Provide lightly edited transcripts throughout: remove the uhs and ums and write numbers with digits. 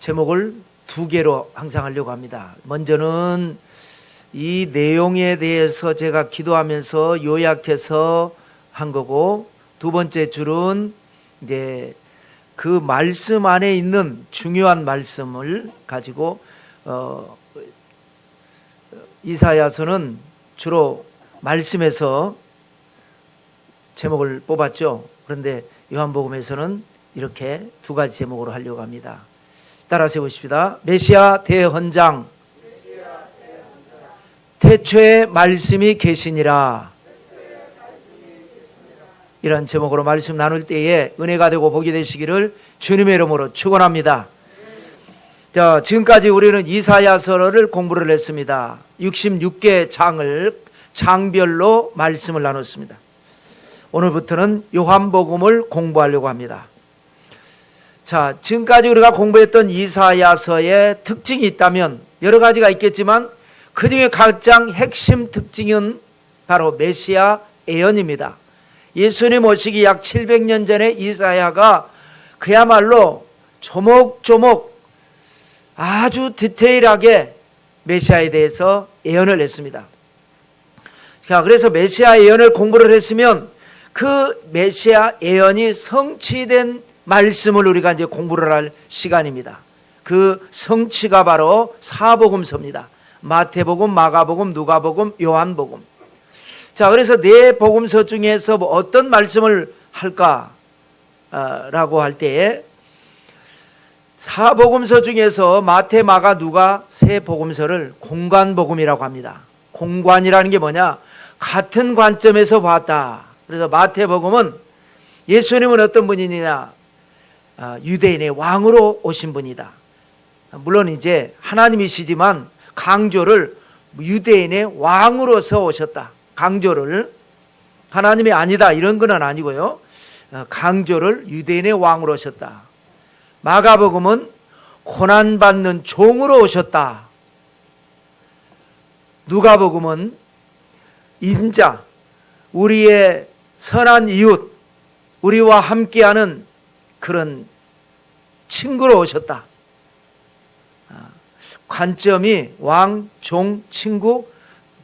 제목을 두 개로 항상 하려고 합니다. 먼저는 이 내용에 대해서 제가 기도하면서 요약해서 한 거고, 두 번째 줄은 이제 그 말씀 안에 있는 중요한 말씀을 가지고 이사야서는 주로 말씀에서 제목을 뽑았죠. 그런데 요한복음에서는 이렇게 두 가지 제목으로 하려고 합니다. 따라서 해보십시다. 메시아 대헌장, 태초에 말씀이 계시니라. 이런 제목으로 말씀 나눌 때에 은혜가 되고 복이 되시기를 주님의 이름으로 축원합니다. 자, 지금까지 우리는 이사야서를 공부를 했습니다. 66개 장을 장별로 말씀을 나눴습니다. 오늘부터는 요한복음을 공부하려고 합니다. 자, 지금까지 우리가 공부했던 이사야서의 특징이 있다면 여러 가지가 있겠지만 그 중에 가장 핵심 특징은 바로 메시아 예언입니다. 예수님 오시기 약 700년 전에 이사야가 그야말로 조목조목 아주 디테일하게 메시아에 대해서 예언을 했습니다. 자, 그래서 메시아 예언을 공부를 했으면 그 메시아 예언이 성취된 말씀을 우리가 이제 공부를 할 시간입니다. 그 성취가 바로 사복음서입니다. 마태복음, 마가복음, 누가복음, 요한복음. 자, 그래서 네 복음서 중에서 어떤 말씀을 할까라고 할 때에 사복음서 중에서 마태, 마가, 누가 세 복음서를 공관복음이라고 합니다. 공관이라는 게 뭐냐? 같은 관점에서 봤다. 그래서 마태복음은 예수님은 어떤 분이냐? 유대인의 왕으로 오신 분이다. 물론 이제 하나님이시지만 강조를 유대인의 왕으로서 오셨다. 강조를 하나님이 아니다 이런 건 아니고요. 강조를 유대인의 왕으로 오셨다. 마가복음은 고난받는 종으로 오셨다. 누가복음은 인자, 우리의 선한 이웃, 우리와 함께하는 그런 친구로 오셨다. 관점이 왕, 종, 친구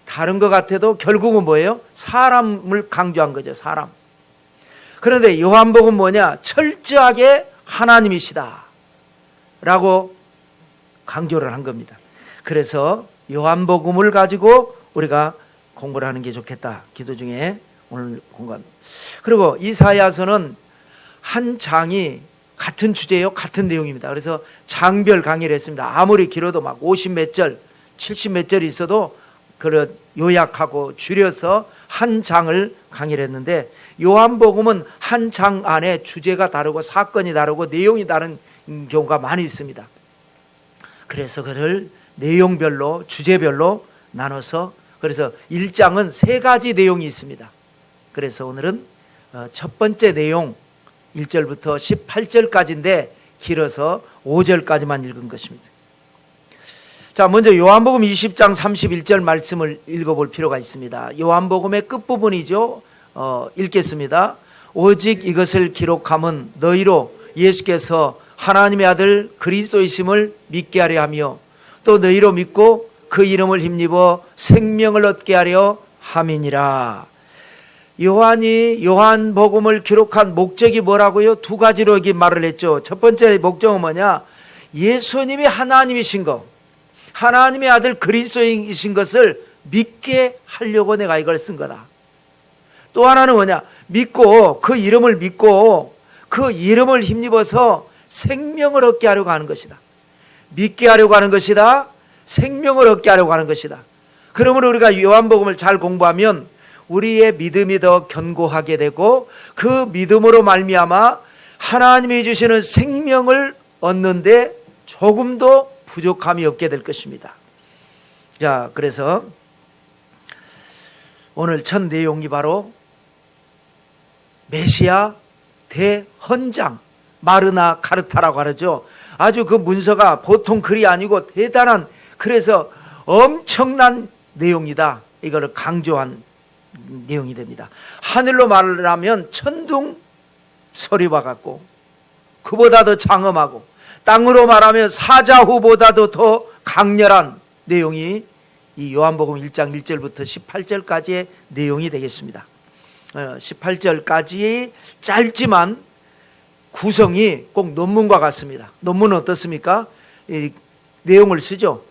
다른 것 같아도 결국은 뭐예요? 사람을 강조한 거죠. 사람. 그런데 요한복음 뭐냐? 철저하게 하나님이시다 라고 강조를 한 겁니다. 그래서 요한복음을 가지고 우리가 공부를 하는 게 좋겠다. 기도 중에 오늘 공부합니다. 그리고 이사야서는 한 장이 같은 주제예요. 같은 내용입니다. 그래서 장별 강의를 했습니다. 아무리 길어도 막 50몇 절, 70몇 절이 있어도 그걸 요약하고 줄여서 한 장을 강의를 했는데, 요한복음은 한 장 안에 주제가 다르고 사건이 다르고 내용이 다른 경우가 많이 있습니다. 그래서 그를 내용별로 주제별로 나눠서, 그래서 1장은 세 가지 내용이 있습니다. 그래서 오늘은 첫 번째 내용 1절부터 18절까지인데 길어서 5절까지만 읽은 것입니다. 자, 먼저 요한복음 20장 31절 말씀을 읽어볼 필요가 있습니다. 요한복음의 끝부분이죠. 읽겠습니다. 오직 이것을 기록함은 너희로 예수께서 하나님의 아들 그리스도이심을 믿게 하려 하며 또 너희로 믿고 그 이름을 힘입어 생명을 얻게 하려 함이니라. 요한이 요한복음을 기록한 목적이 뭐라고요? 두 가지로 여기 말을 했죠. 첫 번째 목적은 뭐냐? 예수님이 하나님이신 것, 하나님의 아들 그리스도이신 것을 믿게 하려고 내가 이걸 쓴 거다. 또 하나는 뭐냐? 믿고 그 이름을 믿고 그 이름을 힘입어서 생명을 얻게 하려고 하는 것이다. 믿게 하려고 하는 것이다. 생명을 얻게 하려고 하는 것이다. 그러므로 우리가 요한복음을 잘 공부하면 우리의 믿음이 더 견고하게 되고 그 믿음으로 말미암아 하나님이 주시는 생명을 얻는데 조금도 부족함이 없게 될 것입니다. 자, 그래서 오늘 첫 내용이 바로 메시아 대헌장, 마르나 카르타라고 하죠. 아주 그 문서가 보통 글이 아니고 대단한, 그래서 엄청난 내용이다. 이거를 강조한 내용이 됩니다. 하늘로 말하면 천둥 소리와 같고 그보다 더 장엄하고 땅으로 말하면 사자후보다도 더 강렬한 내용이 이 요한복음 1장 1절부터 18절까지의 내용이 되겠습니다. 18절까지 짧지만 구성이 꼭 논문과 같습니다. 논문은 어떻습니까? 이 내용을 쓰죠.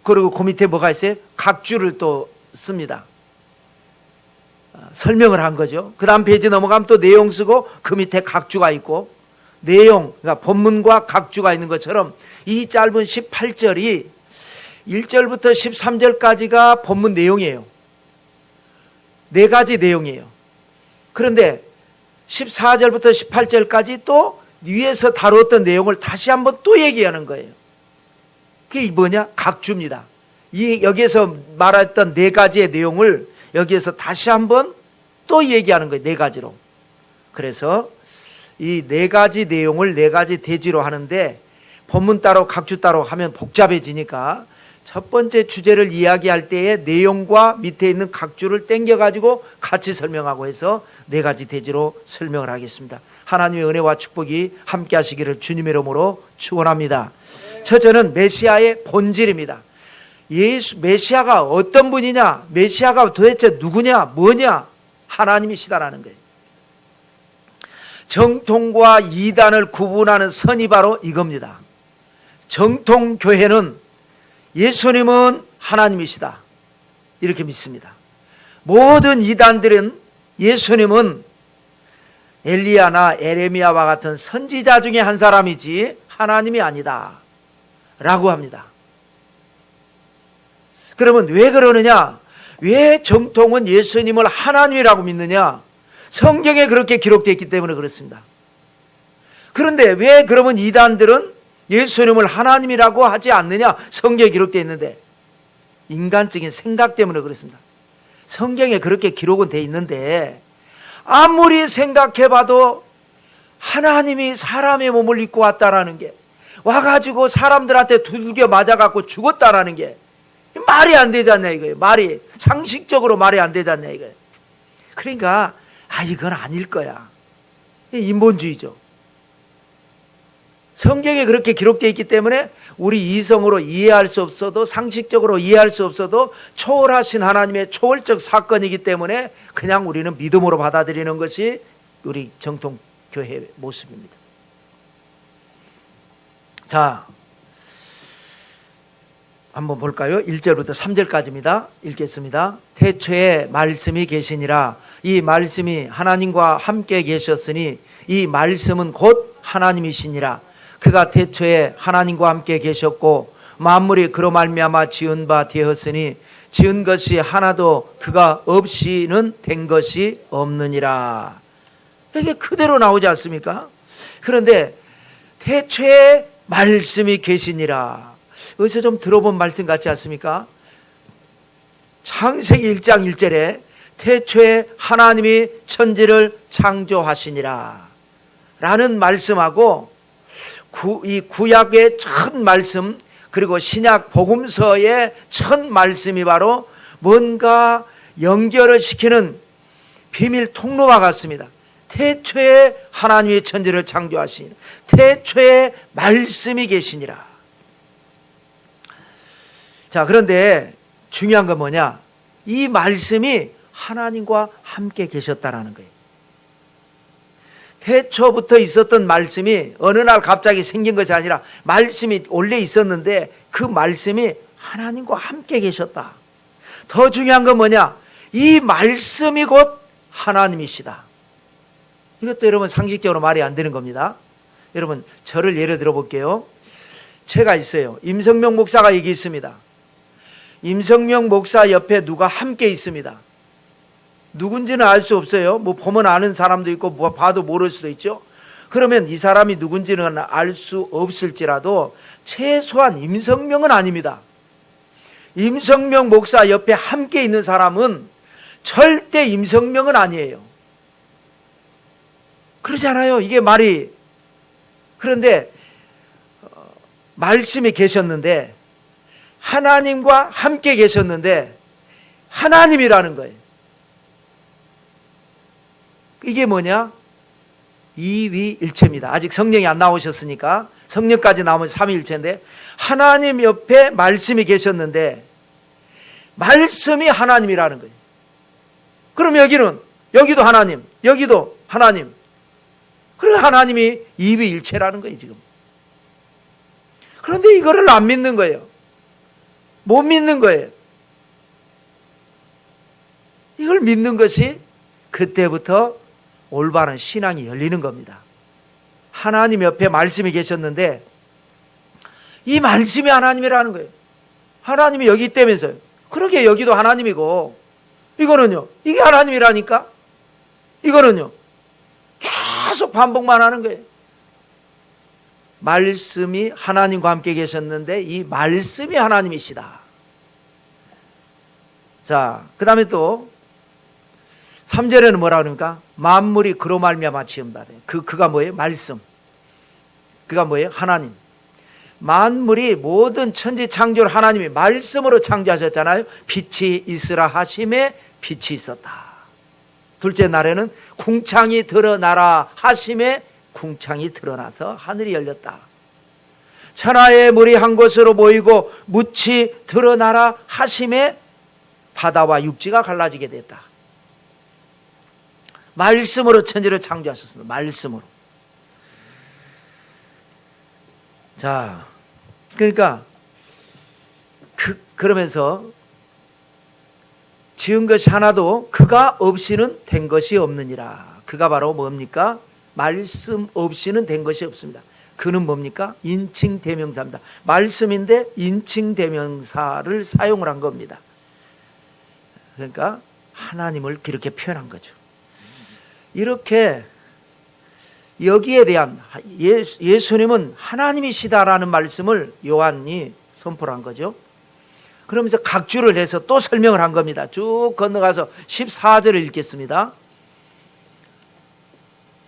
그리고 그 밑에 뭐가 있어요? 각주를 또 씁니다. 설명을 한 거죠. 그 다음 페이지 넘어가면 또 내용 쓰고 그 밑에 각주가 있고, 내용, 그러니까 본문과 각주가 있는 것처럼 이 짧은 18절이 1절부터 13절까지가 본문 내용이에요. 4가지 내용이에요. 그런데 14절부터 18절까지 또 위에서 다루었던 내용을 다시 한번 또 얘기하는 거예요. 그게 뭐냐? 각주입니다. 여기에서 말했던 4가지의 내용을 여기에서 다시 한번 또 얘기하는 거예요. 4가지로. 그래서 이 4가지 내용을 4가지 대지로 하는데, 본문 따로 각주 따로 하면 복잡해지니까 첫 번째 주제를 이야기할 때에 내용과 밑에 있는 각주를 땡겨가지고 같이 설명하고 해서 4가지 대지로 설명을 하겠습니다. 하나님의 은혜와 축복이 함께 하시기를 주님의 이름으로 축원합니다. 첫째는 메시아의 본질입니다. 메시아가 어떤 분이냐, 메시아가 도대체 누구냐, 뭐냐, 하나님이시다라는 거예요. 정통과 이단을 구분하는 선이 바로 이겁니다. 정통교회는 예수님은 하나님이시다, 이렇게 믿습니다. 모든 이단들은 예수님은 엘리야나 에레미야와 같은 선지자 중에 한 사람이지 하나님이 아니다 라고 합니다. 그러면 왜 그러느냐? 왜 정통은 예수님을 하나님이라고 믿느냐? 성경에 그렇게 기록되어 있기 때문에 그렇습니다. 그런데 왜 그러면 이단들은 예수님을 하나님이라고 하지 않느냐? 성경에 기록되어 있는데, 인간적인 생각 때문에 그렇습니다. 성경에 그렇게 기록은 되어 있는데 아무리 생각해봐도 하나님이 사람의 몸을 입고 왔다라는 게, 와가지고 사람들한테 두들겨 맞아갖고 죽었다라는 게 말이 안 되지 않냐 이거예요. 말이 상식적으로 말이 안 되지 않냐 이거예요. 그러니까 이건 아닐 거야. 인본주의죠. 성경에 그렇게 기록되어 있기 때문에 우리 이성으로 이해할 수 없어도, 상식적으로 이해할 수 없어도 초월하신 하나님의 초월적 사건이기 때문에 그냥 우리는 믿음으로 받아들이는 것이 우리 정통교회의 모습입니다. 자, 한번 볼까요? 1절부터 3절까지입니다. 읽겠습니다. 태초에 말씀이 계시니라. 이 말씀이 하나님과 함께 계셨으니 이 말씀은 곧 하나님이시니라. 그가 태초에 하나님과 함께 계셨고 만물이 그로 말미암아 지은 바 되었으니 지은 것이 하나도 그가 없이는 된 것이 없느니라. 이게 그대로 나오지 않습니까? 그런데 태초에 말씀이 계시니라. 어디서 좀 들어본 말씀 같지 않습니까? 창세기 1장 1절에 태초에 하나님이 천지를 창조하시니라 라는 말씀하고 이 구약의 첫 말씀, 그리고 신약 복음서의 첫 말씀이 바로 뭔가 연결을 시키는 비밀 통로와 같습니다. 태초에 하나님이 천지를 창조하시니라. 태초에 말씀이 계시니라. 자, 그런데 중요한 건 뭐냐? 이 말씀이 하나님과 함께 계셨다라는 거예요. 태초부터 있었던 말씀이 어느 날 갑자기 생긴 것이 아니라 말씀이 원래 있었는데 그 말씀이 하나님과 함께 계셨다. 더 중요한 건 뭐냐? 이 말씀이 곧 하나님이시다. 이것도 여러분 상식적으로 말이 안 되는 겁니다. 여러분 저를 예를 들어 볼게요. 제가 있어요. 임성명 목사가 여기 있습니다. 임성명 목사 옆에 누가 함께 있습니다. 누군지는 알 수 없어요. 뭐 보면 아는 사람도 있고 뭐 봐도 모를 수도 있죠. 그러면 이 사람이 누군지는 알 수 없을지라도 최소한 임성명은 아닙니다. 임성명 목사 옆에 함께 있는 사람은 절대 임성명은 아니에요. 그러지 않아요. 이게 말이. 그런데 말씀이 계셨는데, 하나님과 함께 계셨는데 하나님이라는 거예요. 이게 뭐냐? 이위일체입니다. 아직 성령이 안 나오셨으니까 성령까지 나오면 삼위일체인데 하나님 옆에 말씀이 계셨는데 말씀이 하나님이라는 거예요. 그럼 여기도 하나님, 여기도 하나님. 그럼 하나님이 이위일체라는 거예요 지금. 그런데 이거를 안 믿는 거예요. 못 믿는 거예요. 이걸 믿는 것이 그때부터 올바른 신앙이 열리는 겁니다. 하나님 옆에 말씀이 계셨는데 이 말씀이 하나님이라는 거예요. 하나님이 여기 있다면서요. 그러게 여기도 하나님이고 이거는요. 이게 하나님이라니까. 이거는요. 계속 반복만 하는 거예요. 말씀이 하나님과 함께 계셨는데 이 말씀이 하나님이시다. 자, 그 다음에 또 3절에는 뭐라 그럽니까? 만물이 그로 말미암아 지음받아. 그가 뭐예요? 말씀. 그가 뭐예요? 하나님. 만물이 모든 천지 창조를 하나님이 말씀으로 창조하셨잖아요. 빛이 있으라 하심에 빛이 있었다. 둘째 날에는 궁창이 드러나라 하심에 궁창이 드러나서 하늘이 열렸다. 천하의 물이 한 곳으로 모이고 묻이 드러나라 하심에 바다와 육지가 갈라지게 됐다. 말씀으로 천지를 창조하셨습니다. 말씀으로. 자, 그러니까 그러면서 지은 것이 하나도 그가 없이는 된 것이 없느니라. 그가 바로 뭡니까? 말씀 없이는 된 것이 없습니다. 그는 뭡니까? 인칭대명사입니다. 말씀인데 인칭대명사를 사용을 한 겁니다. 그러니까 하나님을 그렇게 표현한 거죠. 이렇게 여기에 대한 예수님은 하나님이시다라는 말씀을 요한이 선포를 한 거죠. 그러면서 각주를 해서 또 설명을 한 겁니다. 쭉 건너가서 14절을 읽겠습니다.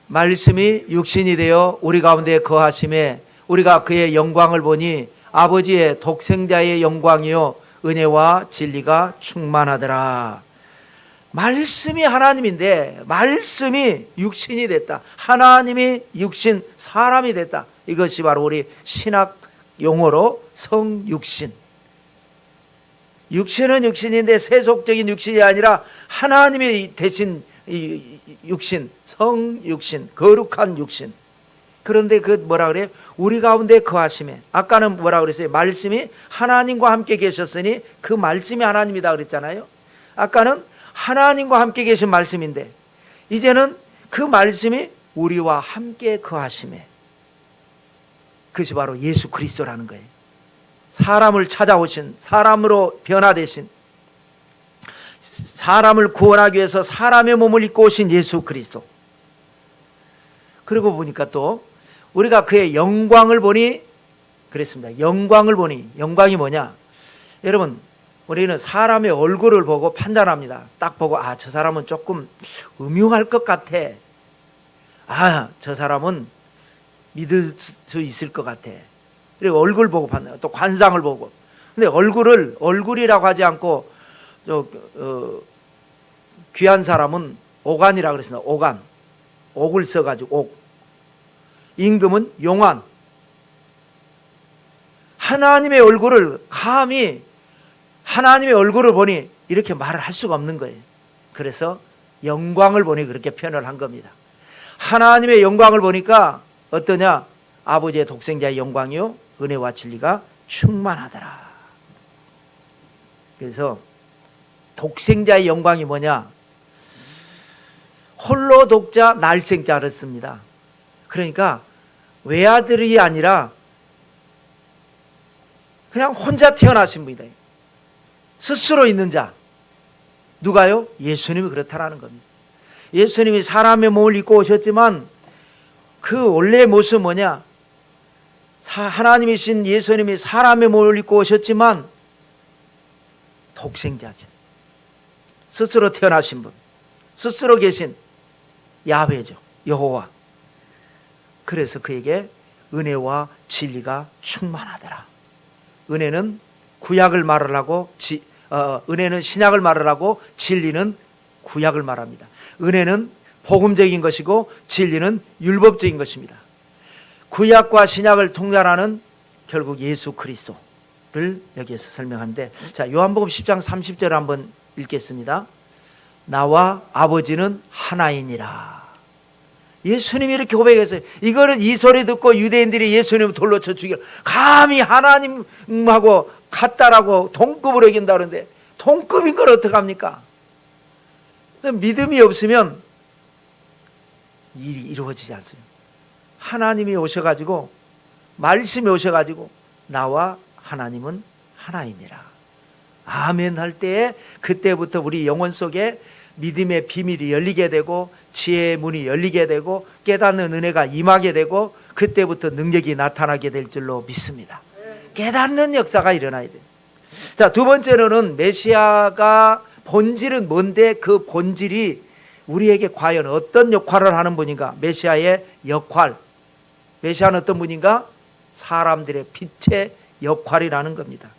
말씀이 육신이 되어 우리 가운데 거하심에 우리가 그의 영광을 보니 아버지의 독생자의 영광이요 은혜와 진리가 충만하더라. 말씀이 하나님인데 말씀이 육신이 됐다. 하나님이 육신, 사람이 됐다. 이것이 바로 우리 신학 용어로 성육신. 육신은 육신인데 세속적인 육신이 아니라 하나님이 대신 육신, 성육신, 거룩한 육신. 그런데 그 뭐라 그래요? 우리 가운데 거하심에. 아까는 뭐라 그랬어요? 말씀이 하나님과 함께 계셨으니 그 말씀이 하나님이다 그랬잖아요. 아까는 하나님과 함께 계신 말씀인데 이제는 그 말씀이 우리와 함께 거하심에. 그것이 바로 예수 그리스도라는 거예요. 사람을 찾아오신, 사람으로 변화되신, 사람을 구원하기 위해서 사람의 몸을 입고 오신 예수 그리스도. 그리고 보니까 또 우리가 그의 영광을 보니 그랬습니다. 영광을 보니. 영광이 뭐냐? 여러분, 우리는 사람의 얼굴을 보고 판단합니다. 딱 보고 저 사람은 조금 음흉할 것 같아. 저 사람은 믿을 수 있을 것 같아. 그리고 얼굴 보고 판단, 또 관상을 보고. 근데 얼굴이라고 하지 않고 귀한 사람은 오간이라고 그랬습니다. 오간. 옥을 써가지고 옥. 임금은 용안. 하나님의 얼굴을 감히 하나님의 얼굴을 보니 이렇게 말을 할 수가 없는 거예요. 그래서 영광을 보니 그렇게 표현을 한 겁니다. 하나님의 영광을 보니까 어떠냐? 아버지의 독생자의 영광이요 은혜와 진리가 충만하더라. 그래서 독생자의 영광이 뭐냐? 홀로 독자 날생자를 씁니다. 그러니까 외아들이 아니라 그냥 혼자 태어나신 분이다. 스스로 있는 자. 누가요? 예수님이 그렇다라는 겁니다. 예수님이 사람의 몸을 입고 오셨지만 그 원래의 모습은 뭐냐? 하나님이신 예수님이 사람의 몸을 입고 오셨지만 독생자신, 스스로 태어나신 분, 스스로 계신 야훼죠. 여호와. 그래서 그에게 은혜와 진리가 충만하더라. 은혜는 구약을 말을 하고 은혜는 신약을 말을 하고 진리는 구약을 말합니다. 은혜는 복음적인 것이고 진리는 율법적인 것입니다. 구약과 신약을 통달하는 결국 예수 그리스도를 여기에서 설명하는데, 자, 요한복음 10장 30절 한번 읽겠습니다. 나와 아버지는 하나이니라. 예수님이 이렇게 고백했어요. 이거는 이 소리 듣고 유대인들이 예수님을 돌로 쳐 죽여, 감히 하나님하고 같다라고 동급으로 여긴다 그러는데, 동급인 걸 어떡합니까? 믿음이 없으면 일이 이루어지지 않습니다. 하나님이 오셔가지고, 말씀이 오셔가지고 나와 하나님은 하나이니라. 아멘 할 때에 그때부터 우리 영혼 속에 믿음의 비밀이 열리게 되고, 지혜의 문이 열리게 되고, 깨닫는 은혜가 임하게 되고, 그때부터 능력이 나타나게 될 줄로 믿습니다. 깨닫는 역사가 일어나야 돼요. 자, 두 번째로는 메시아가 본질은 뭔데, 그 본질이 우리에게 과연 어떤 역할을 하는 분인가? 메시아의 역할. 메시아는 어떤 분인가? 사람들의 빛의 역할이라는 겁니다.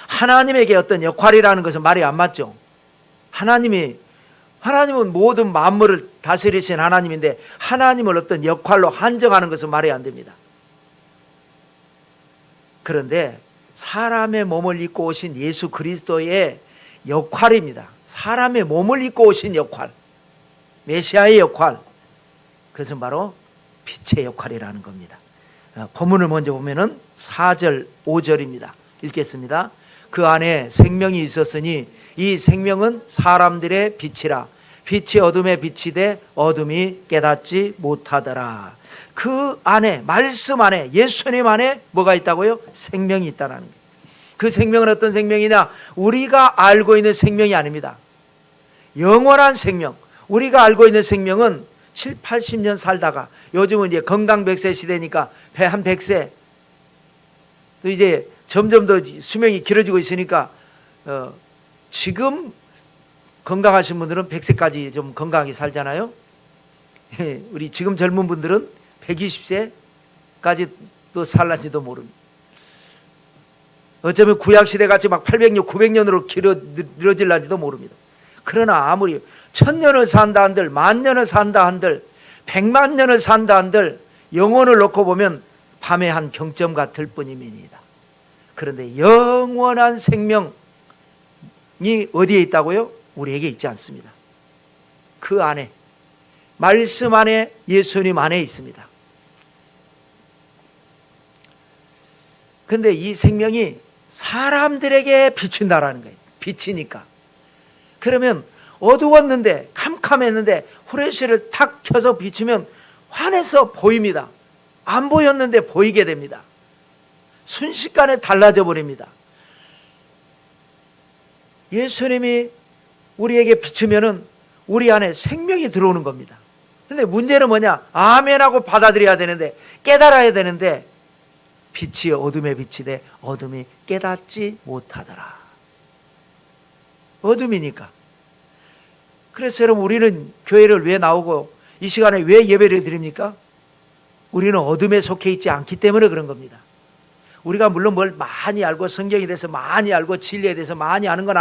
하나님에게 어떤 역할이라는 것은 말이 안 맞죠. 하나님은 모든 만물을 다스리신 하나님인데, 하나님을 어떤 역할로 한정하는 것은 말이 안 됩니다. 그런데 사람의 몸을 입고 오신 예수 그리스도의 역할입니다. 사람의 몸을 입고 오신 역할, 메시아의 역할, 그것은 바로 빛의 역할이라는 겁니다. 본문을 먼저 보면은 4절 5절입니다. 읽겠습니다. 그 안에 생명이 있었으니 이 생명은 사람들의 빛이라. 빛이 어둠에 비치되 어둠이 깨닫지 못하더라. 그 안에, 말씀 안에, 예수님 안에 뭐가 있다고요? 생명이 있다는 거예요. 그 생명은 어떤 생명이냐? 우리가 알고 있는 생명이 아닙니다. 영원한 생명. 우리가 알고 있는 생명은 7, 80년 살다가, 요즘은 이제 건강 100세 시대니까 한 100세, 또 이제 점점 더 수명이 길어지고 있으니까 지금 건강하신 분들은 100세까지 좀 건강하게 살잖아요. 우리 지금 젊은 분들은 120세까지 또 살란지도 모릅니다. 어쩌면 구약시대 같이 막 800년, 900년으로 늘어질란지도 모릅니다. 그러나 아무리 1000년을 산다 한들, 10,000년을 산다 한들, 100만 년을 산다 한들, 영혼을 놓고 보면 밤의 한 경점 같을 뿐입니다. 그런데 영원한 생명이 어디에 있다고요? 우리에게 있지 않습니다. 그 안에, 말씀 안에, 예수님 안에 있습니다. 그런데 이 생명이 사람들에게 비춘다라는 거예요. 빛이니까. 그러면 어두웠는데, 캄캄했는데 후레쉬를 탁 켜서 비추면 환해서 보입니다. 안 보였는데 보이게 됩니다. 순식간에 달라져 버립니다. 예수님이 우리에게 비추면은 우리 안에 생명이 들어오는 겁니다. 근데 문제는 뭐냐? 아멘하고 받아들여야 되는데, 깨달아야 되는데, 빛이 어둠에 비치되 어둠이 깨닫지 못하더라. 어둠이니까. 그래서 여러분, 우리는 교회를 왜 나오고 이 시간에 왜 예배를 드립니까? 우리는 어둠에 속해 있지 않기 때문에 그런 겁니다. 우리가 물론 뭘 많이 알고, 성경에 대해서 많이 알고, 진리에 대해서 많이 아는 건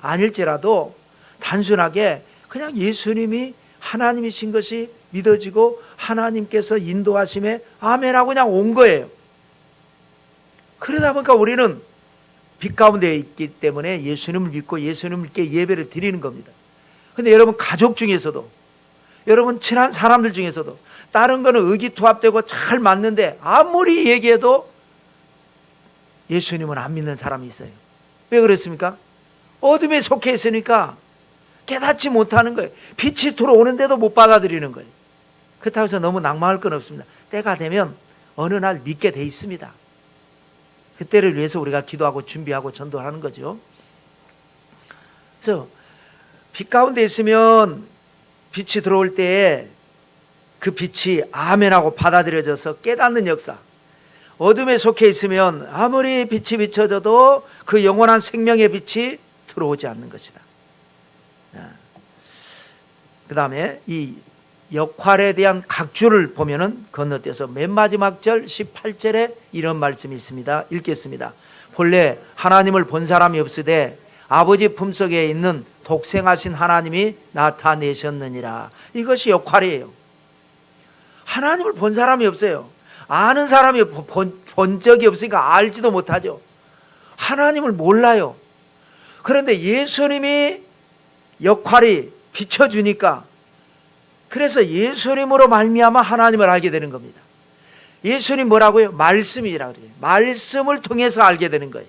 아닐지라도 단순하게 그냥 예수님이 하나님이신 것이 믿어지고 하나님께서 인도하심에 아멘하고 그냥 온 거예요. 그러다 보니까 우리는 빛 가운데 있기 때문에 예수님을 믿고 예수님께 예배를 드리는 겁니다. 근데 여러분, 가족 중에서도, 여러분 친한 사람들 중에서도 다른 거는 의기투합되고 잘 맞는데 아무리 얘기해도 예수님은 안 믿는 사람이 있어요. 왜 그렇습니까? 어둠에 속해 있으니까 깨닫지 못하는 거예요. 빛이 들어오는데도 못 받아들이는 거예요. 그렇다고 해서 너무 낭망할 건 없습니다. 때가 되면 어느 날 믿게 돼 있습니다. 그때를 위해서 우리가 기도하고 준비하고 전도하는 거죠. 그래서 빛 가운데 있으면 빛이 들어올 때에 그 빛이 아멘하고 받아들여져서 깨닫는 역사. 어둠에 속해 있으면 아무리 빛이 비춰져도 그 영원한 생명의 빛이 들어오지 않는 것이다. 그 다음에 이 역할에 대한 각주를 보면은 건너뛰어서 맨 마지막 절 18절에 이런 말씀이 있습니다. 읽겠습니다. 본래 하나님을 본 사람이 없으되 아버지 품속에 있는 독생하신 하나님이 나타내셨느니라. 이것이 역할이에요. 하나님을 본 사람이 없어요. 아는 사람이 본 적이 없으니까 알지도 못하죠. 하나님을 몰라요. 그런데 예수님이 역할이 비춰주니까, 그래서 예수님으로 말미암아 하나님을 알게 되는 겁니다. 예수님 뭐라고요? 말씀이라고 그래요. 말씀을 통해서 알게 되는 거예요.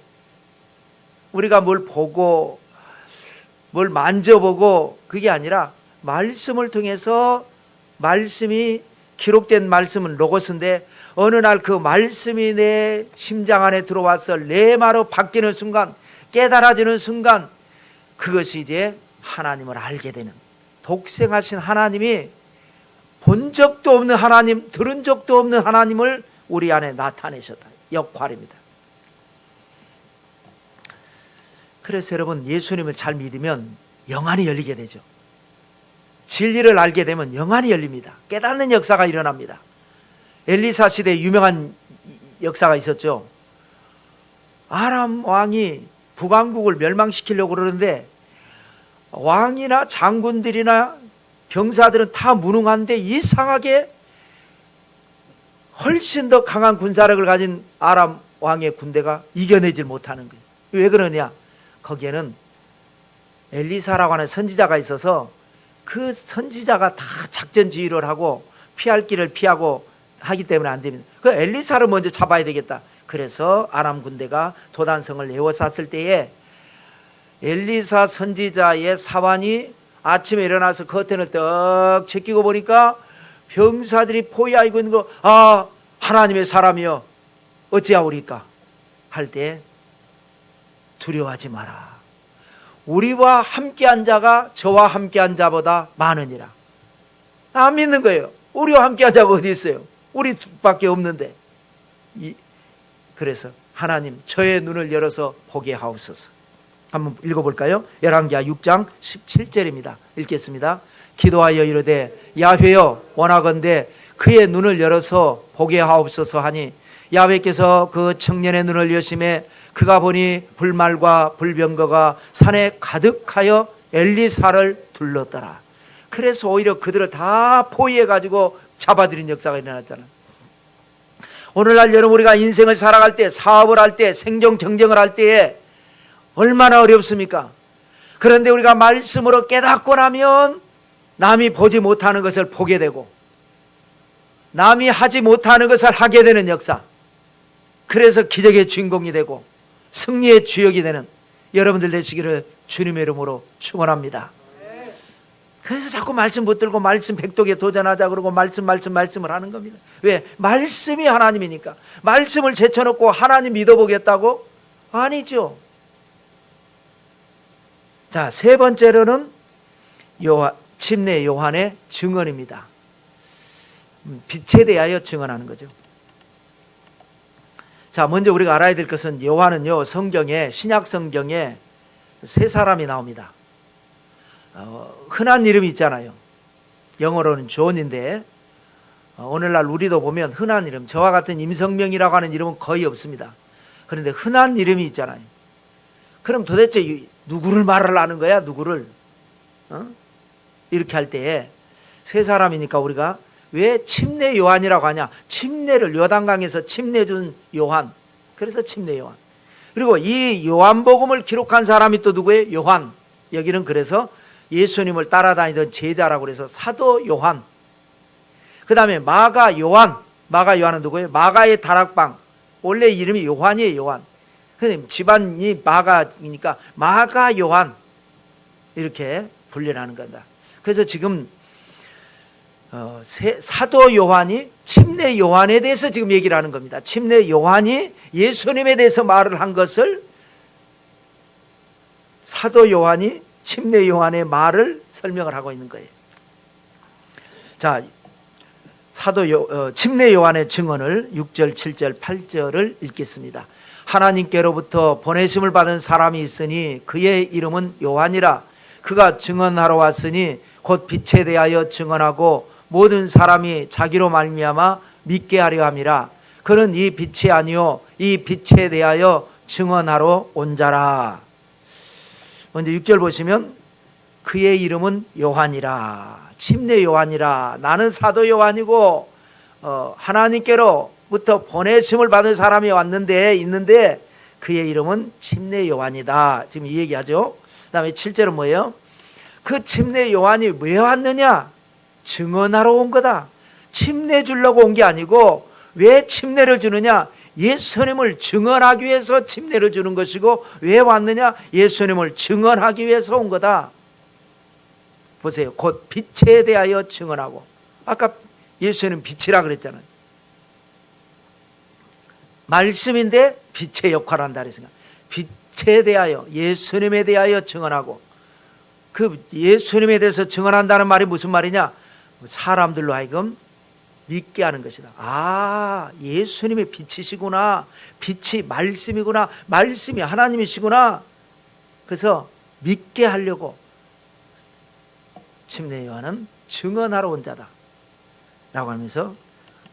우리가 뭘 보고 뭘 만져보고 그게 아니라 말씀을 통해서, 말씀이 기록된 말씀은 로고스인데 어느 날 그 말씀이 내 심장 안에 들어와서 레마로 바뀌는 순간, 깨달아지는 순간, 그것이 이제 하나님을 알게 되는, 독생하신 하나님이 본 적도 없는 하나님, 들은 적도 없는 하나님을 우리 안에 나타내셨다. 역할입니다. 그래서 여러분, 예수님을 잘 믿으면 영안이 열리게 되죠. 진리를 알게 되면 영안이 열립니다. 깨닫는 역사가 일어납니다. 엘리사 시대에 유명한 역사가 있었죠. 아람 왕이 북왕국을 멸망시키려고 그러는데 왕이나 장군들이나 병사들은 다 무능한데 이상하게 훨씬 더 강한 군사력을 가진 아람 왕의 군대가 이겨내질 못하는 거예요. 왜 그러냐? 거기에는 엘리사라고 하는 선지자가 있어서 그 선지자가 다 작전 지휘를 하고 피할 길을 피하고 하기 때문에 안 됩니다. 그 엘리사를 먼저 잡아야 되겠다. 그래서 아람 군대가 도단성을 에워쌌을 때에 엘리사 선지자의 사환이 아침에 일어나서 커튼을 떡 제끼고 보니까 병사들이 포위하고 있는 거, 아, 하나님의 사람이여 어찌하오리까 할 때 두려워하지 마라. 우리와 함께한 자가 저와 함께한 자보다 많으니라. 안 믿는 거예요. 우리와 함께한 자가 어디 있어요? 우리밖에 없는데. 그래서 하나님 저의 눈을 열어서 보게 하옵소서. 한번 읽어볼까요? 열왕기하 6장 17절입니다. 읽겠습니다. 기도하여 이르되 야훼여 원하건대 그의 눈을 열어서 보게 하옵소서 하니 야훼께서 그 청년의 눈을 여심해 그가 보니 불말과 불병거가 산에 가득하여 엘리사를 둘렀더라. 그래서 오히려 그들을 다 포위해가지고 잡아들인 역사가 일어났잖아요. 오늘날 여러분, 우리가 인생을 살아갈 때, 사업을 할 때, 생존 경쟁을 할 때에 얼마나 어렵습니까? 그런데 우리가 말씀으로 깨닫고 나면 남이 보지 못하는 것을 보게 되고 남이 하지 못하는 것을 하게 되는 역사, 그래서 기적의 주인공이 되고 승리의 주역이 되는 여러분들 되시기를 주님의 이름으로 축원합니다. 그래서 자꾸 말씀 붙들고 말씀 백독에 도전하자 그러고 말씀을 하는 겁니다. 왜? 말씀이 하나님이니까. 말씀을 제쳐놓고 하나님 믿어보겠다고? 아니죠. 자, 세 번째로는 침례 요한의 증언입니다. 빛에 대하여 증언하는 거죠. 자, 먼저 우리가 알아야 될 것은 요한은요, 성경에, 신약 성경에 세 사람이 나옵니다. 흔한 이름이 있잖아요. 영어로는 존인데 오늘날 우리도 보면 흔한 이름, 저와 같은 임성명이라고 하는 이름은 거의 없습니다. 그런데 흔한 이름이 있잖아요. 그럼 도대체 누구를 말을 하는 거야? 누구를? 이렇게 할 때에 세 사람이니까 우리가 왜 침례 요한이라고 하냐? 침례를 요단강에서 침례 준 요한, 그래서 침례 요한. 그리고 이 요한복음을 기록한 사람이 또 누구예요? 요한. 여기는 그래서 예수님을 따라다니던 제자라고 해서 사도 요한. 그 다음에 마가 요한. 마가 요한은 누구예요? 마가의 다락방. 원래 이름이 요한이에요. 요한. 근데 집안이 마가이니까 마가 요한, 이렇게 분류하는 겁니다. 그래서 지금 사도 요한이 침례 요한에 대해서 지금 얘기를 하는 겁니다. 침례 요한이 예수님에 대해서 말을 한 것을 사도 요한이 침례 요한의 말을 설명을 하고 있는 거예요. 자, 침례 요한의 증언을 6절, 7절, 8절을 읽겠습니다. 하나님께로부터 보내심을 받은 사람이 있으니 그의 이름은 요한이라. 그가 증언하러 왔으니 곧 빛에 대하여 증언하고 모든 사람이 자기로 말미암아 믿게 하려 함이라. 그는 이 빛이 아니요 이 빛에 대하여 증언하러 온 자라. 먼저 6절 보시면 그의 이름은 요한이라. 침례 요한이라. 나는 사도 요한이고 하나님께로부터 보내심을 받은 사람이 있는데 그의 이름은 침례 요한이다. 지금 이 얘기하죠. 그 다음에 7절은 뭐예요? 그 침례 요한이 왜 왔느냐? 증언하러 온 거다. 침례 주려고 온 게 아니고 왜 침례를 주느냐? 예수님을 증언하기 위해서 침례를 주는 것이고, 왜 왔느냐? 예수님을 증언하기 위해서 온 거다. 보세요. 곧 빛에 대하여 증언하고. 아까 예수님 빛이라 그랬잖아요. 말씀인데 빛의 역할을 한다 그랬으니까 빛에 대하여, 예수님에 대하여 증언하고, 그 예수님에 대해서 증언한다는 말이 무슨 말이냐? 사람들로 하여금 믿게 하는 것이다. 아, 예수님의 빛이시구나. 빛이 말씀이구나. 말씀이 하나님이시구나. 그래서 믿게 하려고 침례 요한은 증언하러 온 자다 라고 하면서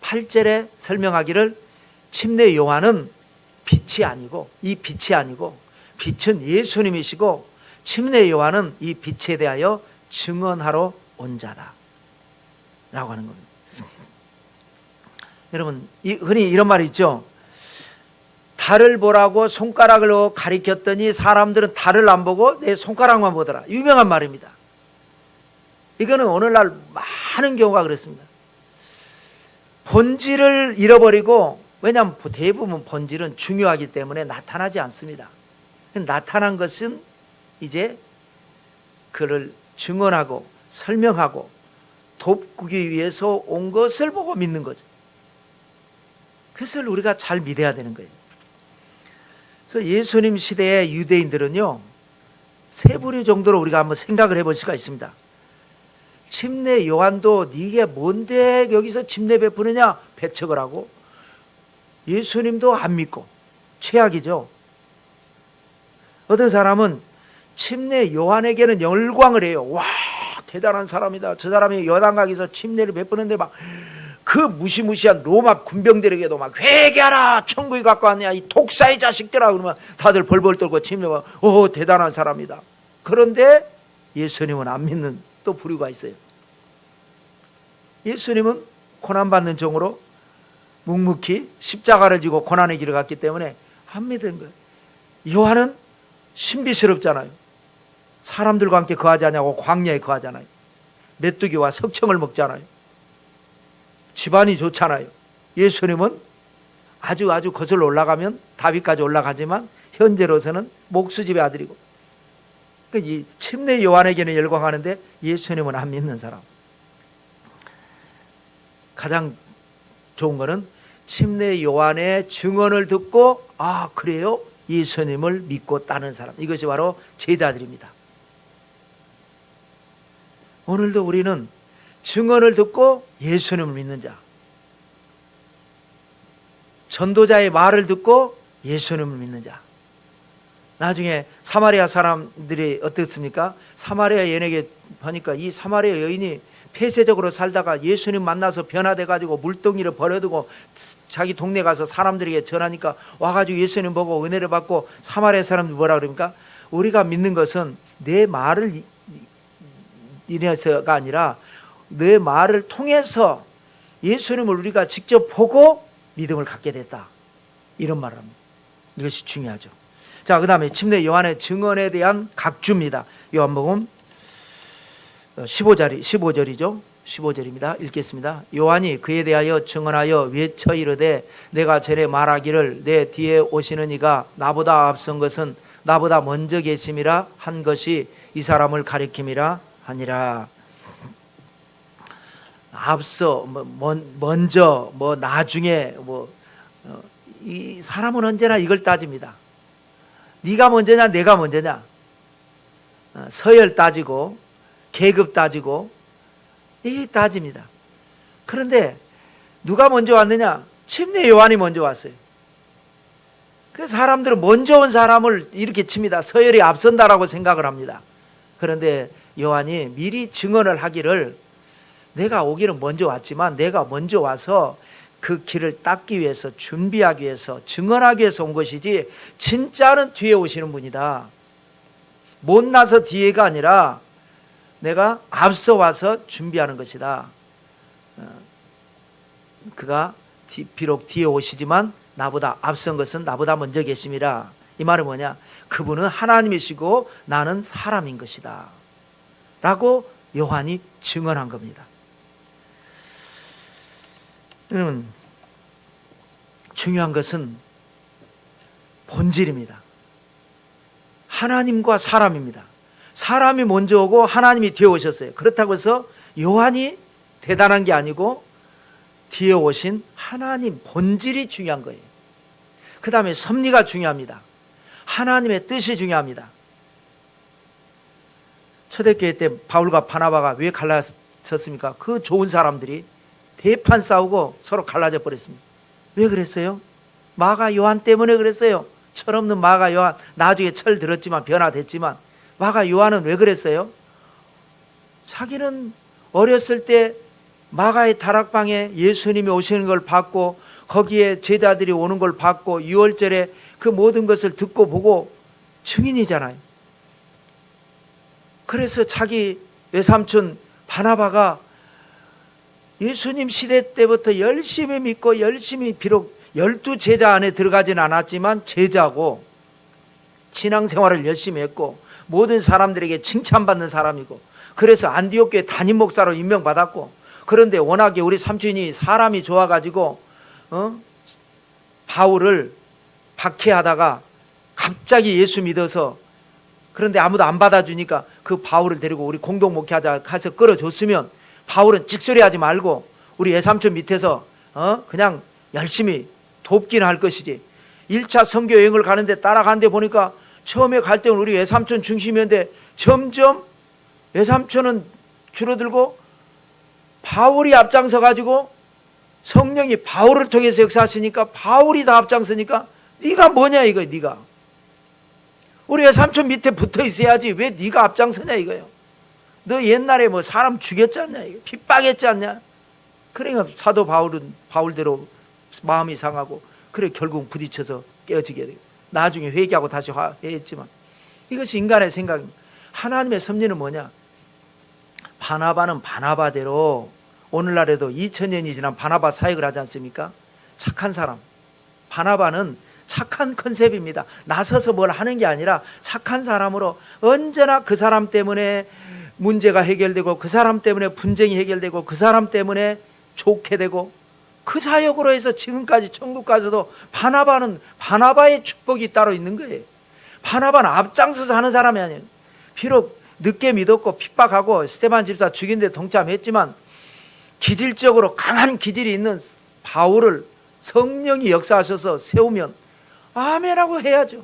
8절에 설명하기를, 침례 요한은 빛이 아니고, 이 빛이 아니고 빛은 예수님이시고 침례 요한은 이 빛에 대하여 증언하러 온 자다 라고 하는 겁니다. 여러분, 흔히 이런 말이 있죠. 달을 보라고 손가락으로 가리켰더니 사람들은 달을 안 보고 내 손가락만 보더라. 유명한 말입니다. 이거는 오늘날 많은 경우가 그렇습니다. 본질을 잃어버리고, 왜냐하면 대부분 본질은 중요하기 때문에 나타나지 않습니다. 나타난 것은 이제 그를 증언하고 설명하고 돕기 위해서 온 것을 보고 믿는 거죠. 그것을 우리가 잘 믿어야 되는 거예요. 그래서 예수님 시대의 유대인들은요, 세 부류 정도로 우리가 한번 생각을 해볼 수가 있습니다. 침례 요한도 네게 뭔데 여기서 침례 베푸느냐 배척을 하고, 예수님도 안 믿고, 최악이죠. 어떤 사람은 침례 요한에게는 열광을 해요. 와, 대단한 사람이다. 저 사람이 요단강에서 침례를 베푸는데 막 그 무시무시한 로마 군병들에게도 막 회개하라, 천국이 갖고 왔냐, 이 독사의 자식들아, 그러면 다들 벌벌 떨고 침례가, 대단한 사람이다. 그런데 예수님은 안 믿는 또 부류가 있어요. 예수님은 고난받는 종으로 묵묵히 십자가를 지고 고난의 길을 갔기 때문에 안 믿은 거예요. 요한은 신비스럽잖아요. 사람들과 함께 거하지 않냐고 광야에 거하잖아요. 메뚜기와 석청을 먹잖아요. 집안이 좋잖아요. 예수님은 아주 거슬러 올라가면 다윗까지 올라가지만 현재로서는 목수집의 아들이고, 이 침례 요한에게는 열광하는데 예수님은 안 믿는 사람. 가장 좋은 거는 침례 요한의 증언을 듣고, 아, 그래요? 예수님을 믿고 따는 사람. 이것이 바로 제자들입니다. 오늘도 우리는 증언을 듣고 예수님을 믿는 자, 전도자의 말을 듣고 예수님을 믿는 자. 나중에 사마리아 사람들이 어떻습니까? 사마리아 여인에게 하니까 이 사마리아 여인이 폐쇄적으로 살다가 예수님 만나서 변화돼가지고 물동이를 버려두고 자기 동네 가서 사람들에게 전하니까 와가지고 예수님 보고 은혜를 받고, 사마리아 사람들 뭐라 그럽니까? 우리가 믿는 것은 내 말을 인해서가 아니라 내 말을 통해서 예수님을 우리가 직접 보고 믿음을 갖게 됐다, 이런 말을 합니다. 이것이 중요하죠. 자, 그 다음에 침례 요한의 증언에 대한 각주입니다. 요한복음 15절이죠. 15절입니다. 읽겠습니다. 요한이 그에 대하여 증언하여 외쳐 이르되, 내가 전에 말하기를 내 뒤에 오시는 이가 나보다 앞선 것은 나보다 먼저 계심이라 한 것이 이 사람을 가리킴이라 하니라. 앞서, 먼저, 나중에, 이 사람은 언제나 이걸 따집니다. 네가 먼저냐, 내가 먼저냐. 서열 따지고, 계급 따지고, 이게 따집니다. 그런데 누가 먼저 왔느냐? 침례 요한이 먼저 왔어요. 그래서 사람들은 먼저 온 사람을 이렇게 칩니다. 서열이 앞선다라고 생각을 합니다. 그런데 요한이 미리 증언을 하기를, 내가 오기는 먼저 왔지만 내가 먼저 와서 그 길을 닦기 위해서, 준비하기 위해서, 증언하기 위해서 온 것이지 진짜는 뒤에 오시는 분이다. 못나서 뒤에가 아니라 내가 앞서 와서 준비하는 것이다. 그가 비록 뒤에 오시지만 나보다 앞선 것은 나보다 먼저 계심이라. 이 말은 뭐냐? 그분은 하나님이시고 나는 사람인 것이다 라고 요한이 증언한 겁니다. 여러분, 중요한 것은 본질입니다. 하나님과 사람입니다. 사람이 먼저 오고 하나님이 뒤에 오셨어요. 그렇다고 해서 요한이 대단한 게 아니고 뒤에 오신 하나님 본질이 중요한 거예요. 그 다음에 섭리가 중요합니다. 하나님의 뜻이 중요합니다. 초대교회 때 바울과 바나바가 왜 갈라졌습니까? 그 좋은 사람들이 대판 싸우고 서로 갈라져 버렸습니다. 왜 그랬어요? 마가 요한 때문에 그랬어요. 철없는 마가 요한, 나중에 철 들었지만 변화됐지만 마가 요한은 왜 그랬어요? 자기는 어렸을 때 마가의 다락방에 예수님이 오시는 걸 봤고 거기에 제자들이 오는 걸 봤고 유월절에 그 모든 것을 듣고 보고 증인이잖아요. 그래서 자기 외삼촌 바나바가 예수님 시대 때부터 열심히 믿고 열심히 비록 12제자 안에 들어가진 않았지만 제자고 신앙생활을 열심히 했고 모든 사람들에게 칭찬받는 사람이고 그래서 안디옥 교회 담임 목사로 임명받았고 그런데 워낙에 우리 삼촌이 사람이 좋아가지고 바울을 박해하다가 갑자기 예수 믿어서 그런데 아무도 안 받아주니까 그 바울을 데리고 우리 공동 목회하자 해서 끌어줬으면 바울은 찍소리하지 말고 우리 외삼촌 밑에서 그냥 열심히 돕기는 할 것이지. 1차 선교 여행을 가는데 따라가는데 보니까 처음에 갈 때는 우리 외삼촌 중심이었는데 점점 외삼촌은 줄어들고 바울이 앞장서 가지고 성령이 바울을 통해서 역사하시니까 바울이 다 앞장서니까 네가 뭐냐 이거야. 네가 우리 외삼촌 밑에 붙어 있어야지 왜 네가 앞장서냐 이거예요. 너 옛날에 뭐 사람 죽였지 않냐 이거 핍박했지 않냐. 그러니까 사도 바울은 바울대로 마음이 상하고 그래 결국 부딪혀서 깨어지게 돼요. 나중에 회개하고 다시 화해했지만 이것이 인간의 생각입니다. 하나님의 섭리는 뭐냐? 바나바는 바나바대로 오늘날에도 2000년이 지난 바나바 사역을 하지 않습니까? 착한 사람. 바나바는 착한 컨셉입니다. 나서서 뭘 하는 게 아니라 착한 사람으로 언제나 그 사람 때문에 문제가 해결되고 그 사람 때문에 분쟁이 해결되고 그 사람 때문에 좋게 되고 그 사역으로 해서 지금까지 천국 가서도 바나바는 바나바의 축복이 따로 있는 거예요. 바나바는 앞장서서 하는 사람이 아니에요. 비록 늦게 믿었고 핍박하고 스데반 집사 죽인 데 동참했지만 기질적으로 강한 기질이 있는 바울을 성령이 역사하셔서 세우면 아멘하고 해야죠.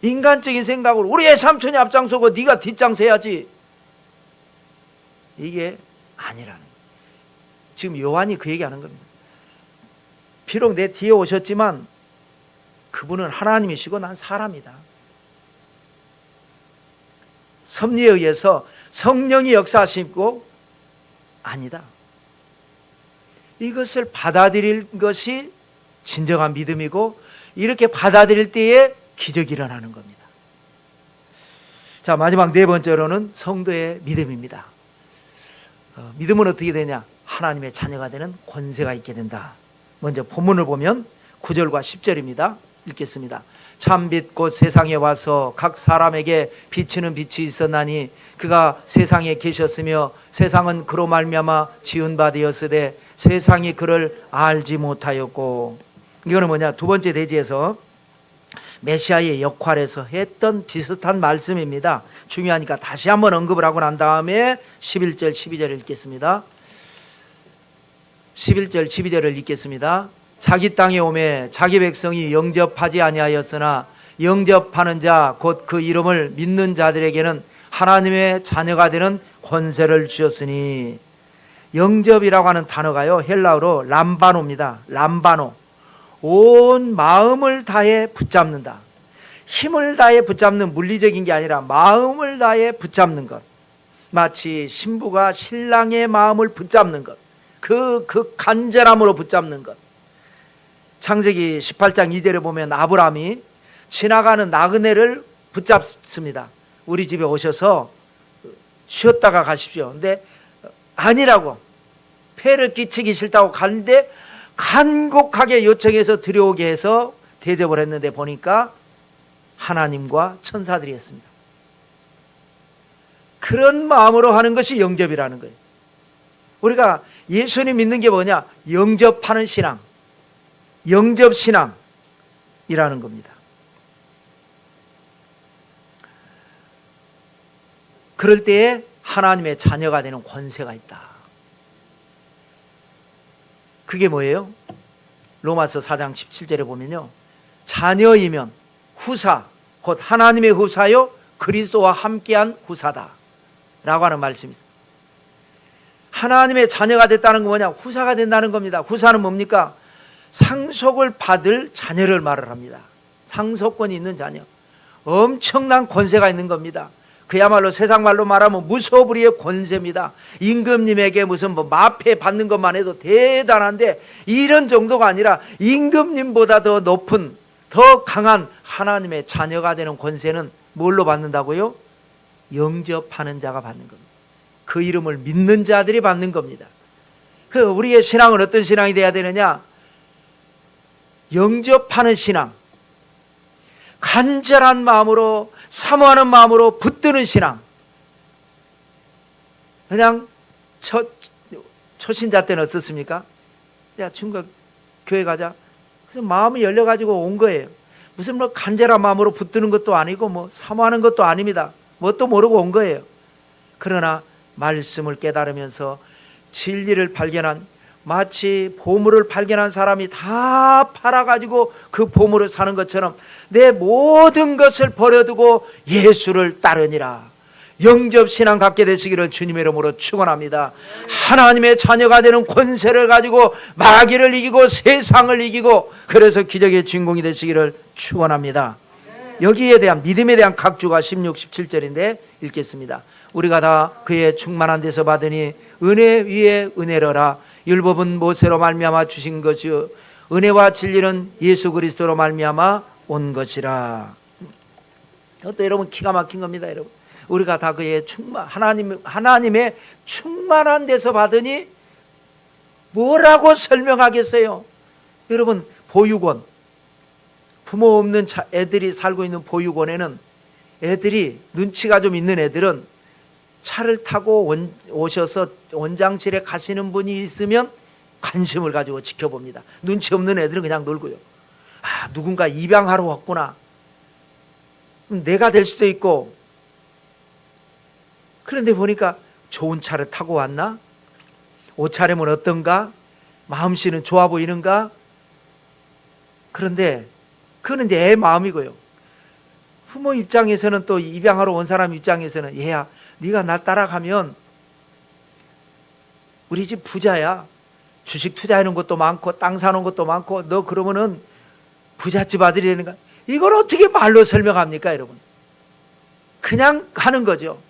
인간적인 생각으로 우리 외삼촌이 앞장서고 네가 뒷장서야지 이게 아니라는 거예요. 지금 요한이 그 얘기하는 겁니다. 비록 내 뒤에 오셨지만 그분은 하나님이시고 난 사람이다. 섭리에 의해서 성령이 역사하시고 아니다. 이것을 받아들일 것이 진정한 믿음이고 이렇게 받아들일 때에 기적이 일어나는 겁니다. 자, 마지막 네 번째로는 성도의 믿음입니다. 믿음은 어떻게 되냐? 하나님의 자녀가 되는 권세가 있게 된다. 먼저 본문을 보면 9절과 10절입니다. 읽겠습니다. 참빛 곧 세상에 와서 각 사람에게 비치는 빛이 있었나니 그가 세상에 계셨으며 세상은 그로 말미암아 지은 바 되었으되 세상이 그를 알지 못하였고. 이거는 뭐냐? 두 번째 대지에서 메시아의 역할에서 했던 비슷한 말씀입니다. 중요하니까 다시 한번 언급을 하고 난 다음에 11절 12절을 읽겠습니다. 11절 12절을 읽겠습니다. 자기 땅에 오매 자기 백성이 영접하지 아니하였으나 영접하는 자 곧 그 이름을 믿는 자들에게는 하나님의 자녀가 되는 권세를 주셨으니. 영접이라고 하는 단어가요 헬라어로 람바노입니다. 람바노. 온 마음을 다해 붙잡는다. 힘을 다해 붙잡는 물리적인 게 아니라 마음을 다해 붙잡는 것. 마치 신부가 신랑의 마음을 붙잡는 것. 그 간절함으로 붙잡는 것. 창세기 18장 2절에 보면 아브라함이 지나가는 나그네를 붙잡습니다. 우리 집에 오셔서 쉬었다가 가십시오. 근데 아니라고 폐를 끼치기 싫다고 가는데 간곡하게 요청해서 들여오게 해서 대접을 했는데 보니까 하나님과 천사들이 했습니다. 그런 마음으로 하는 것이 영접이라는 거예요. 우리가 예수님 믿는 게 뭐냐? 영접하는 신앙, 영접신앙이라는 겁니다. 그럴 때에 하나님의 자녀가 되는 권세가 있다. 그게 뭐예요? 로마서 4장 17절에 보면요, 자녀이면 후사, 곧 하나님의 후사요 그리스도와 함께한 후사다 라고 하는 말씀이 있습니다. 하나님의 자녀가 됐다는 건 뭐냐? 후사가 된다는 겁니다. 후사는 뭡니까? 상속을 받을 자녀를 말을 합니다. 상속권이 있는 자녀, 엄청난 권세가 있는 겁니다. 그야말로 세상 말로 말하면 무소불위의 권세입니다. 임금님에게 무슨 마패 받는 것만 해도 대단한데, 이런 정도가 아니라 임금님보다 더 높은, 더 강한 하나님의 자녀가 되는 권세는 뭘로 받는다고요? 영접하는 자가 받는 겁니다. 그 이름을 믿는 자들이 받는 겁니다. 우리의 신앙은 어떤 신앙이 돼야 되느냐? 영접하는 신앙, 간절한 마음으로, 사모하는 마음으로 붙드는 신앙. 그냥 초신자 때는 어떻습니까? 야, 중국 교회 가자. 그래서 마음이 열려가지고 온 거예요. 무슨 간절한 마음으로 붙드는 것도 아니고 사모하는 것도 아닙니다. 뭣도 모르고 온 거예요. 그러나 말씀을 깨달으면서 진리를 발견한, 마치 보물을 발견한 사람이 다 팔아가지고 그 보물을 사는 것처럼 내 모든 것을 버려두고 예수를 따르니라. 영접신앙 갖게 되시기를 주님의 이름으로 축원합니다. 하나님의 자녀가 되는 권세를 가지고 마귀를 이기고 세상을 이기고, 그래서 기적의 주인공이 되시기를 축원합니다. 여기에 대한 믿음에 대한 각주가 16, 17절인데 읽겠습니다. 우리가 다 그의 충만한 데서 받으니 은혜 위에 은혜로라. 율법은 모세로 말미암아 주신 것이요 은혜와 진리는 예수 그리스도로 말미암아 온 것이라. 또 여러분, 기가 막힌 겁니다. 여러분, 우리가 다 그의 하나님의 충만한 데서 받으니 뭐라고 설명하겠어요? 여러분, 보육원, 부모 없는 애들이 살고 있는 보육원에는 애들이, 눈치가 좀 있는 애들은 차를 타고 오셔서 원장실에 가시는 분이 있으면 관심을 가지고 지켜봅니다. 눈치 없는 애들은 그냥 놀고요. 아, 누군가 입양하러 왔구나. 내가 될 수도 있고. 그런데 보니까 좋은 차를 타고 왔나? 옷차림은 어떤가? 마음씨는 좋아 보이는가? 그런데 그거는 이제 애 마음이고요. 부모 입장에서는, 또 입양하러 온 사람 입장에서는, 얘야, 네가 날 따라가면 우리 집 부자야. 주식 투자하는 것도 많고 땅 사는 것도 많고, 너 그러면은 부잣집 아들이 되는 거야. 이걸 어떻게 말로 설명합니까, 여러분? 그냥 하는 거죠.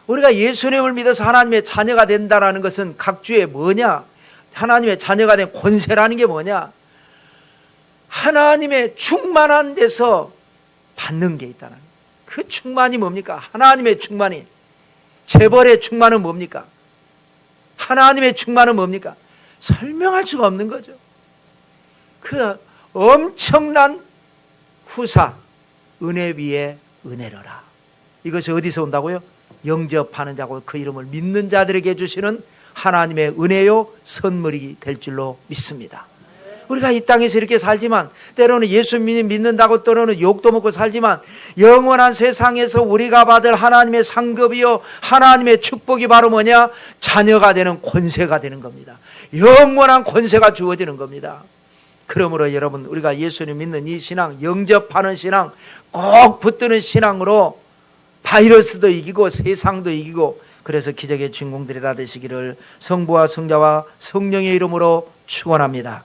우리가 예수님을 믿어서 하나님의 자녀가 된다는 것은 각주에 뭐냐? 하나님의 자녀가 된 권세라는 게 뭐냐? 하나님의 충만한 데서 받는 게 있다는 거예요. 그 충만이 뭡니까? 하나님의 충만이. 재벌의 충만은 뭡니까? 하나님의 충만은 뭡니까? 설명할 수가 없는 거죠. 그 엄청난 후사, 은혜 위에 은혜로라. 이것이 어디서 온다고요? 영접하는 자고 그 이름을 믿는 자들에게 주시는 하나님의 은혜요 선물이 될 줄로 믿습니다. 우리가 이 땅에서 이렇게 살지만, 때로는 예수 믿는다고 때로는 욕도 먹고 살지만, 영원한 세상에서 우리가 받을 하나님의 상급이요 하나님의 축복이 바로 뭐냐? 자녀가 되는 권세가 되는 겁니다. 영원한 권세가 주어지는 겁니다. 그러므로 여러분, 우리가 예수님 믿는 이 신앙, 영접하는 신앙, 꼭 붙드는 신앙으로 바이러스도 이기고 세상도 이기고, 그래서 기적의 주인공들이 다 되시기를 성부와 성자와 성령의 이름으로 축원합니다.